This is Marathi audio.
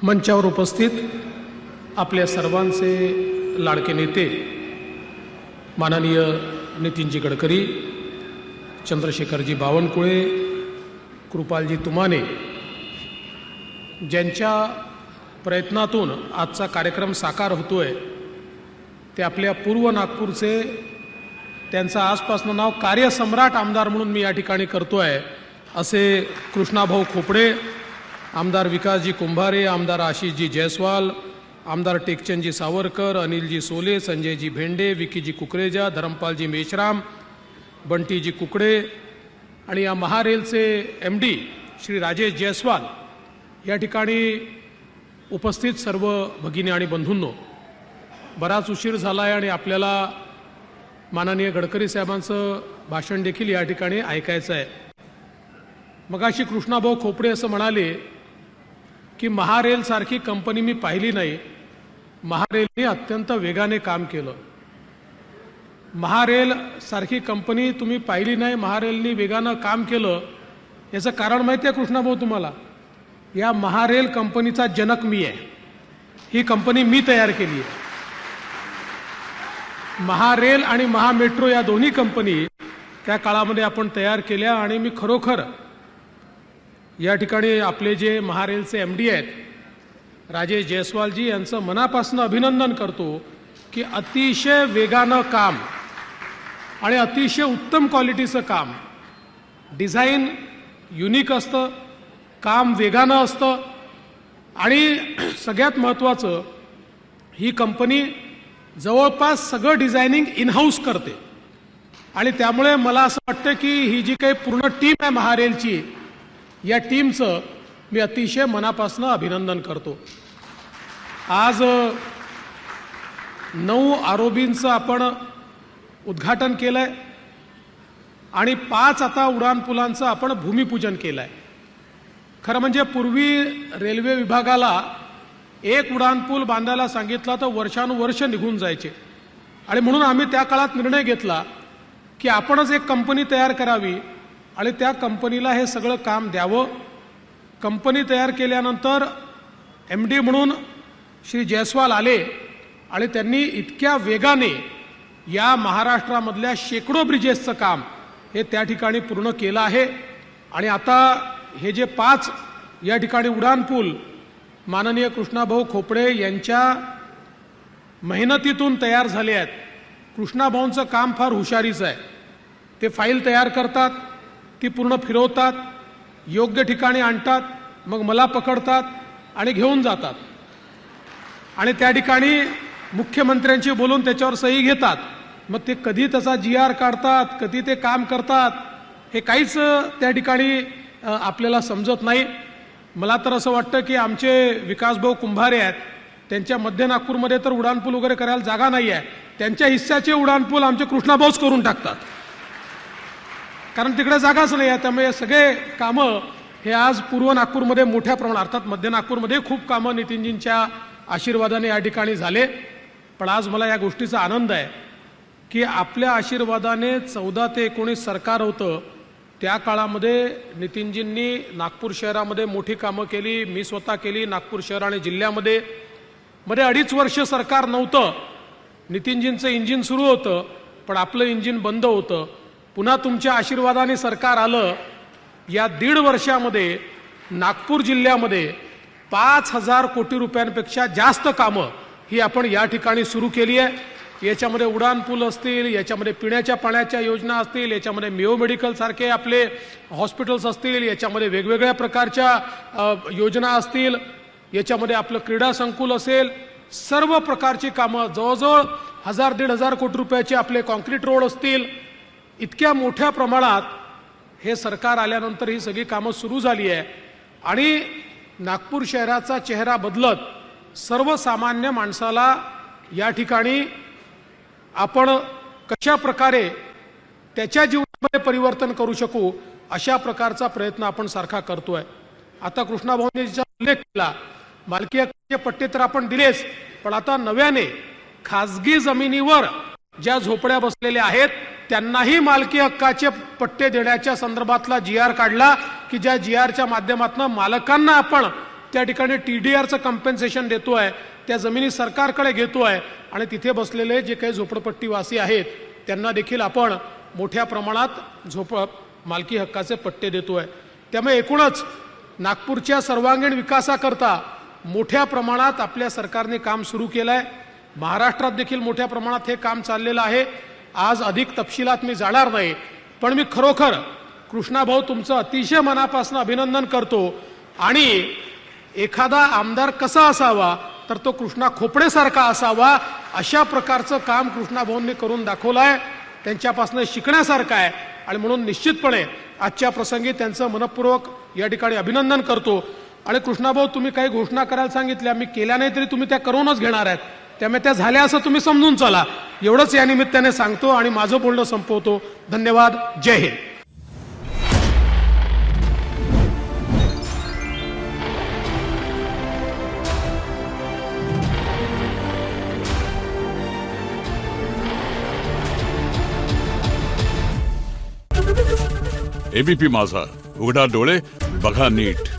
मंचावर उपस्थित आपल्या सर्वांचे लाडके नेते माननीय नितीनजी गडकरी, चंद्रशेखरजी बावनकुळे, कृपालजी तुमाने, ज्यांच्या प्रयत्नातून आजचा कार्यक्रम साकार होतोय ते आपल्या पूर्व नागपूरचे, त्यांचं आजपासून नाव कार्यसम्राट आमदार म्हणून मी या ठिकाणी करतोय असे कृष्णाभाऊ खोपडे, आमदार विकासजी कुंभारे, आमदार आशिषजी जयस्वाल, आमदार टेकचंदजी सावरकर, अनिलजी सोले, संजयजी भेंडे, विकीजी कुकरेजा, धरमपालजी मेश्राम, बंटीजी कुकडे आणि या महारेलचे MD श्री राजेश जयस्वाल या ठिकाणी उपस्थित सर्व भगिनी आणि बंधूंनो, बराच उशीर झाला आहे आणि आपल्याला माननीय गडकरी साहेबांचं भाषण देखील या ठिकाणी ऐकायचं आहे. मगाशी कृष्णाभाऊ खोपडे असं म्हणाले की महारेल सारखी कंपनी मी पाहिली नाही, महारेलने अत्यंत वेगाने काम केलं. महारेल सारखी कंपनी तुम्ही पाहिली नाही, महारेलने वेगानं काम केलं, याचं कारण माहिती आहे कृष्णाभाऊ तुम्हाला? या महारेल कंपनीचा जनक मी आहे. ही कंपनी मी तयार केली आहे. महारेल आणि महामेट्रो या दोन्ही कंपनी त्या काळामध्ये आपण तयार केल्या आणि मी खरोखर या ठिकाणी आपले जे महारेलचे MD आहेत राजेश जयस्वालजी यांचं मनापासून अभिनंदन करतो की अतिशय वेगानं काम आणि अतिशय उत्तम क्वालिटीचं काम, डिझाईन युनिक असतं, काम वेगानं असतं आणि सगळ्यात महत्त्वाचं ही कंपनी जवळपास सगळं डिझायनिंग इनहाऊस करते आणि त्यामुळे मला असं वाटतं की ही जी काही पूर्ण टीम आहे महारेलची, या टीमचं मी अतिशय मनापासून अभिनंदन करतो. आज 9 आरोबींचं आपण उद्घाटन केलंय आणि 5 आता उड्डाणपुलांचं आपण भूमिपूजन केलंय. खरं म्हणजे पूर्वी रेल्वे विभागाला एक उड्डाणपूल बांधायला सांगितला तर वर्षानुवर्ष निघून जायचे आणि म्हणून आम्ही त्या काळात निर्णय घेतला की आपणच एक कंपनी तयार करावी आणि त्या कंपनीला हे सगळं काम द्यावं. कंपनी तयार केल्यानंतर MD म्हणून श्री जयस्वाल आले आणि त्यांनी इतक्या वेगाने या महाराष्ट्रामधल्या शेकडो ब्रिजेसचं काम हे त्या ठिकाणी पूर्ण केलं आहे आणि आता हे जे 5 या ठिकाणी उड्डाणपूल माननीय कृष्णाभाऊ खोपडे यांच्या मेहनतीतून तयार झाले आहेत. कृष्णाभाऊंचं काम फार हुशारीचं आहे. ते फाईल तयार करतात, ती पूर्ण फिरवतात, योग्य ठिकाणी आणतात, मग मला पकडतात आणि घेऊन जातात आणि त्या ठिकाणी मुख्यमंत्र्यांची बोलून त्याच्यावर सही घेतात. मग ते कधी त्याचा GR काढतात, कधी ते काम करतात, हे काहीच त्या ठिकाणी आपल्याला समजत नाही. मला तर असं वाटतं की आमचे विकासभाऊ कुंभारे आहेत, त्यांच्या मध्य नागपूरमध्ये तर उड्डाणपूल वगैरे करायला जागा नाही आहे, त्यांच्या हिस्साचे उड्डाणपूल आमचे कृष्णाभाऊच करून टाकतात, कारण तिकडे जागाच नाही आहे. त्यामुळे सगळे कामं हे आज पूर्व नागपूरमध्ये मोठ्या प्रमाणात, अर्थात मध्य नागपूरमध्ये खूप कामं नितीनजींच्या आशीर्वादाने या ठिकाणी झाले. पण आज मला या गोष्टीचा आनंद आहे की आपल्या आशीर्वादाने 14 ते 19 सरकार होतं, त्या काळामध्ये नितीनजींनी नागपूर शहरामध्ये मोठी कामं केली, मी स्वतः केली. नागपूर शहर आणि जिल्ह्यामध्ये 2.5 वर्ष सरकार नव्हतं, नितीनजींचं इंजिन सुरू होतं पण आपलं इंजिन बंद होतं. पुन्हा तुमच्या आशीर्वादाने सरकार आलं. या 1.5 वर्षामध्ये नागपूर जिल्ह्यामध्ये 5,000 कोटी रुपयांपेक्षा जास्त कामं ही आपण या ठिकाणी सुरू केली आहे. याच्यामध्ये उड्डाणपूल असतील, याच्यामध्ये पिण्याच्या पाण्याच्या योजना असतील, याच्यामध्ये मेयो मेडिकल सारखे आपले हॉस्पिटल्स असतील, याच्यामध्ये वेगवेगळ्या प्रकारच्या योजना असतील, याच्यामध्ये आपलं क्रीडा संकुल असेल, सर्व प्रकारची कामं जवळजवळ 1,000-1,500 कोटी रुपयाचे आपले कॉन्क्रीट रोड असतील. इतक्या मोठ्या प्रमाणात हे सरकार आल्यानंतर ही सगळी कामं सुरू झाली आहे आणि नागपूर शहराचा चेहरा बदलत सर्वसामान्य माणसाला या ठिकाणी आपण कशा प्रकारे त्याच्या जीवनामध्ये परिवर्तन करू शकू अशा प्रकारचा प्रयत्न आपण सारखा करतोय. आता कृष्णाभाऊंनी ज्याचा उल्लेख केला, मालकी हक्काचे पट्टे तर आपण दिलेच, पण आता नव्याने खाजगी जमिनीवर ज्या झोपड्या बसलेल्या आहेत त्यांनाही मालकी हक्काचे पट्टे देण्याच्या संदर्भातला GR काढला की ज्या GRच्या माध्यमातून मालकांना आपण त्या ठिकाणी TDRचं कम्पेन्सेशन देतोय, त्या जमिनी सरकारकडे घेतोय आणि तिथे बसलेले जे काही झोपडपट्टीवासी आहेत त्यांना देखील आपण मोठ्या प्रमाणात मालकी हक्काचे पट्टे देतोय. त्यामुळे एकूणच नागपूरच्या सर्वांगीण विकासाकरता मोठ्या प्रमाणात आपल्या सरकारने काम सुरू केलं आहे. महाराष्ट्रात देखील मोठ्या प्रमाणात हे काम चाललेलं आहे. आज अधिक तपशिलात मी जाणार नाही, पण मी खरोखर कृष्णाभाऊ तुमचं अतिशय मनापासून अभिनंदन करतो. आणि एखादा आमदार कसा असावा तर तो कृष्णा खोपडेसारखा असावा, अशा प्रकारचं काम कृष्णाभाऊंनी करून दाखवलं आहे. त्यांच्यापासून शिकण्यासारखं आहे आणि म्हणून निश्चितपणे आजच्या प्रसंगी त्यांचं मनपूर्वक या ठिकाणी अभिनंदन करतो. आणि कृष्णाभाऊ, तुम्ही काही घोषणा करायला सांगितल्या, मी केल्या नाही तरी तुम्ही त्या करूनच घेणार आहेत, त्यामुळे त्या झाल्या असं तुम्ही समजून चला. एवढंच या निमित्ताने सांगतो आणि माझं बोलणं संपवतो. धन्यवाद. जय हिंद. ABP माझा, उघडा डोळे बघा नीट.